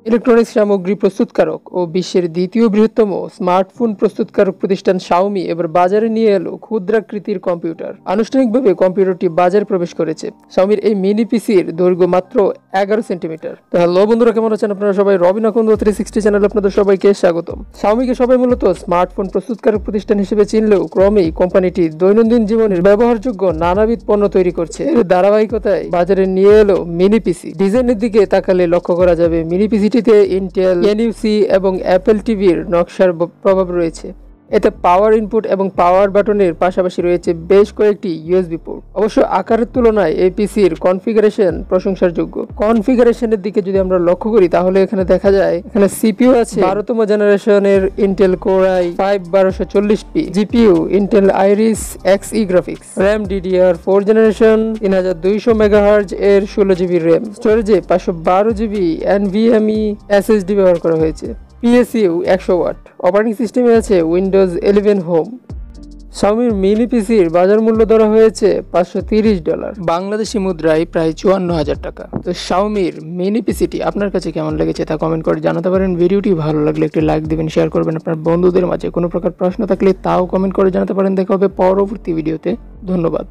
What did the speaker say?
Electronics সামগ্রী প্রস্তুতকারক ও বিশ্বের দ্বিতীয় বৃহত্তম স্মার্টফোন প্রস্তুতকারক প্রতিষ্ঠান শাওমি এবার বাজারে নিয়ে এলো ক্ষুদ্রাকৃতির কম্পিউটার। আনুষ্ঠানিকভাবে কম্পিউটারটি বাজারে প্রবেশ করেছে। শাওমির এই মিনি পিসির দৈর্ঘ্য মাত্র 11 সেন্টিমিটার। তো হ্যালো বন্ধুরা, কেমন আছেন আপনারা সবাই? রবিন আকন্দ 360 চ্যানেলে আপনাদের সবাইকে স্বাগতম। শাওমিকে সবাই মূলত স্মার্টফোন প্রস্তুতকারক প্রতিষ্ঠান হিসেবে চিনলেও ক্রমেই কোম্পানিটি দৈনন্দিন জীবনের ব্যবহারযোগ্য নানাবিধ পণ্য তৈরি করছে। এর ধারাবাহিকতায় বাজারে নিয়ে এলো মিনি পিসি। ডিজাইনের দিকে তাকালে লক্ষ্য করা যাবে মিনি পিসি ইন্টেল, এনইউসি এবং অ্যাপল টিভির নকশার প্রভাব রয়েছে। এতে পাওয়ার ইনপুট এবং পাওয়ার বাটনের পাশাপাশি রয়েছে বেশ কয়েকটি ইউএসবি পোর্ট। অবশ্য আকারের তুলনায় এই পিসির কনফিগারেশন প্রশংসার যোগ্য। কনফিগারেশনের দিকে যদি আমরা লক্ষ্য করি তাহলে এখানে দেখা যায় এখানে সিপিইউ আছে 12তম জেনারেশনের Intel core i5-1240p, GPU Intel Iris Xe graphics, RAM DDR4 generation 3200 megahertz এর 16GB র্যাম, স্টোরেজে 512GB NVMe SSD ব্যবহার করা হয়েছে। PSU 100 watt. অপারেটিং সিস্টেমে আছে উইন্ডোজ 11 হোম। শাওমির মিনি পিসির বাজার মূল্য ধরা হয়েছে $530, বাংলাদেশি মুদ্রায় প্রায় 54,000 টাকা। তো শাওমির মিনি পিসিটি আপনার কাছে কেমন লেগেছে তা কমেন্ট করে জানাতে পারেন। ভিডিওটি ভালো লাগলে একটি লাইক দিবেন, শেয়ার করবেন আপনার বন্ধুদের মাঝে। কোনো প্রকার প্রশ্ন থাকলে তাও কমেন্ট করে জানাতে পারেন। দেখা হবে পরবর্তী ভিডিওতে। ধন্যবাদ।